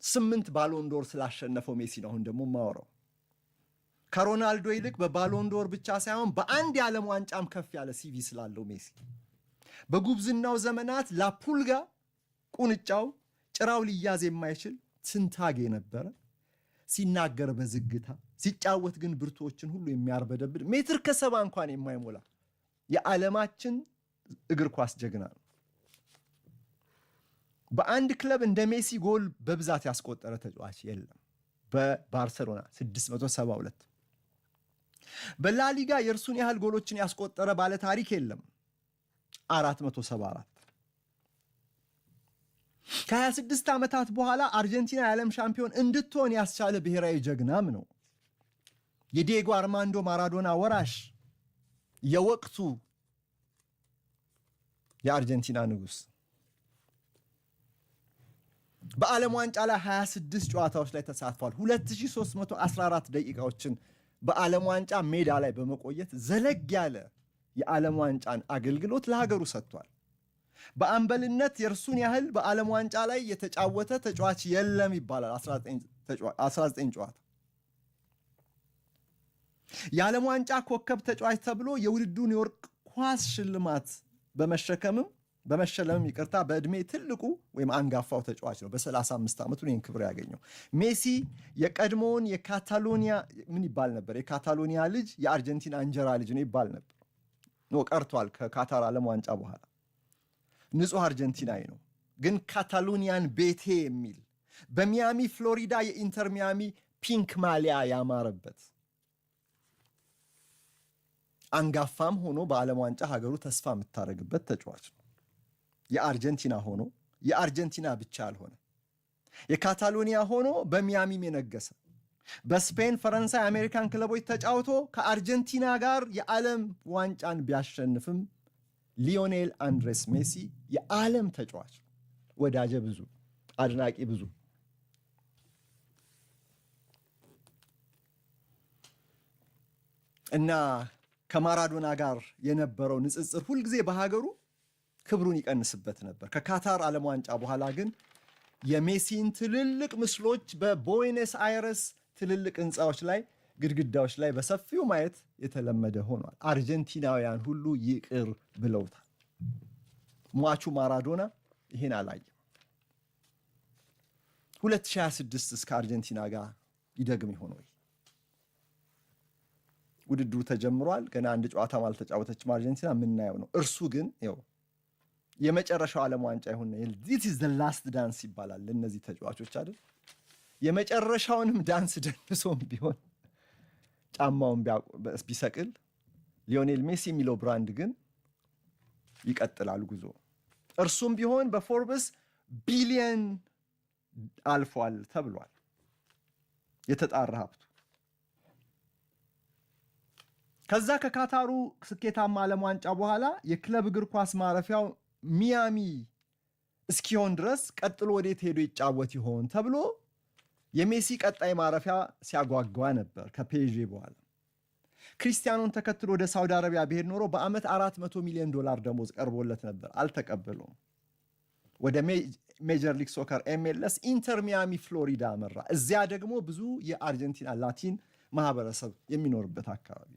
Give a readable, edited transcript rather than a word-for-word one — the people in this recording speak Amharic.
8 ባሎንዶር ስላሸነፈው ሜሲ ነው አሁን ደግሞ ማወራው። ከሮናልዶ ይልቅ በባሎንዶር ብቻ ሳይሆን በአንድ የዓለም ዋንጫም ከፍ ያለ ሲቪ ስላለው ሜሲ በጉብዝናው ዘመናት ላፑልጋ ቁንጫው ጭራው ሊያዝ የማይችል ትንታግ የነበረ ሲናገር በዝግታ ሲጫወት ግን ብርቶችን ሁሉ የሚያርበደብድ ሜትር ከሰባ እንኳን የማይሞላ የዓለማችን እግር ኳስ ጀግና ነው። በአንድ ክለብ እንደ ሜሲ ጎል በብዛት ያስቆጠረ ተጫዋች የለም። በባርሰሎና 672፣ በላሊጋ የእርሱን ያህል ጎሎችን ያስቆጠረ ባለ ታሪክ የለም 474። ከ26 ዓመታት በኋላ አርጀንቲና የዓለም ሻምፒዮን እንድትሆን ያስቻለ ብሔራዊ ጀግናም ነው። የዲየጎ አርማንዶ ማራዶና ወራሽ፣ የወቅቱ የአርጀንቲና ንጉስ በዓለም ዋንጫ ላይ 26 ጨዋታዎች ላይ ተሳትፏል። 2314 ደቂቃዎችን በዓለም ዋንጫ ሜዳ ላይ በመቆየት ዘለግ ያለ የዓለም ዋንጫን አገልግሎት ለሀገሩ ሰጥቷል። በአምበልነት የእርሱን ያህል በዓለም ዋንጫ ላይ የተጫወተ ተጫዋች የለም ይባላል። 19 ጨዋታ የዓለም ዋንጫ ኮከብ ተጫዋች ተብሎ የውድድሩን የወርቅ ኳስ ሽልማት በመሸለምም በዕድሜ ትልቁ ወይም አንጋፋው ተጫዋች ነው። በ35 ዓመቱ ይህን ክብር ያገኘው ሜሲ የቀድሞውን የካታሎኒያ ምን ይባል ነበር? የካታሎኒያ ልጅ የአርጀንቲና እንጀራ ልጅ ነው ይባል ነበር። ቀርቷል። ከካታር ዓለም ዋንጫ በኋላ ንጹህ አርጀንቲናዊ ነው። ግን ካታሎኒያን ቤቴ የሚል በሚያሚ ፍሎሪዳ የኢንተር ሚያሚ ፒንክ ማሊያ ያማረበት አንጋፋም ሆኖ በዓለም ዋንጫ ሀገሩ ተስፋ የምታደርግበት ተጫዋች ነው። የአርጀንቲና ሆኖ የአርጀንቲና ብቻ አልሆነ፣ የካታሎኒያ ሆኖ በሚያሚም የነገሰ በስፔን፣ ፈረንሳይ፣ አሜሪካን ክለቦች ተጫውቶ ከአርጀንቲና ጋር የዓለም ዋንጫን ቢያሸንፍም ሊዮኔል አንድሬስ ሜሲ የዓለም ተጫዋች፣ ወዳጀ ብዙ፣ አድናቂ ብዙ። እና ከማራዶና ጋር የነበረው ንጽጽር ሁልጊዜ በሀገሩ ክብሩን ይቀንስበት ነበር። ከካታር ዓለም ዋንጫ በኋላ ግን የሜሲን ትልልቅ ምስሎች በቦይነስ አይረስ ትልልቅ ህንፃዎች ላይ ግድግዳዎች ላይ በሰፊው ማየት የተለመደ ሆኗል። አርጀንቲናውያን ሁሉ ይቅር ብለውታል። ሟቹ ማራዶና ይሄን አላየም። 2026 እስከ አርጀንቲና ጋር ይደግም ይሆን ወይ? ውድድሩ ተጀምሯል። ገና አንድ ጨዋታም አልተጫወተችም አርጀንቲና። የምናየው ነው። እርሱ ግን ይኸው የመጨረሻው ዓለም ዋንጫ ይሁን this is the last dance ይባላል ለነዚህ ተጫዋቾች አይደል? የመጨረሻውንም ዳንስ ደንሶም ቢሆን ጫማውን ቢሰቅል ሊዮኔል ሜሲ የሚለው ብራንድ ግን ይቀጥላል ጉዞ። እርሱም ቢሆን በፎርብስ ቢሊየን አልፏል ተብሏል የተጣራ ሀብቱ። ከዛ ከካታሩ ስኬታማ ዓለም ዋንጫ በኋላ የክለብ እግር ኳስ ማረፊያው ሚያሚ እስኪሆን ድረስ ቀጥሎ ወዴት ሄዶ ይጫወት ይሆን ተብሎ የሜሲ ቀጣይ ማረፊያ ሲያጓጓ ነበር። ከፔዤ በኋላ ክሪስቲያኖን ተከትሎ ወደ ሳውዲ አረቢያ ቢሄድ ኖሮ በዓመት $400 ሚሊዮን ደሞዝ ቀርቦለት ነበር። አልተቀበለውም። ወደ ሜጀር ሊግ ሶከር MLS ኢንተር ሚያሚ ፍሎሪዳ አመራ። እዚያ ደግሞ ብዙ የአርጀንቲና ላቲን ማህበረሰብ የሚኖርበት አካባቢ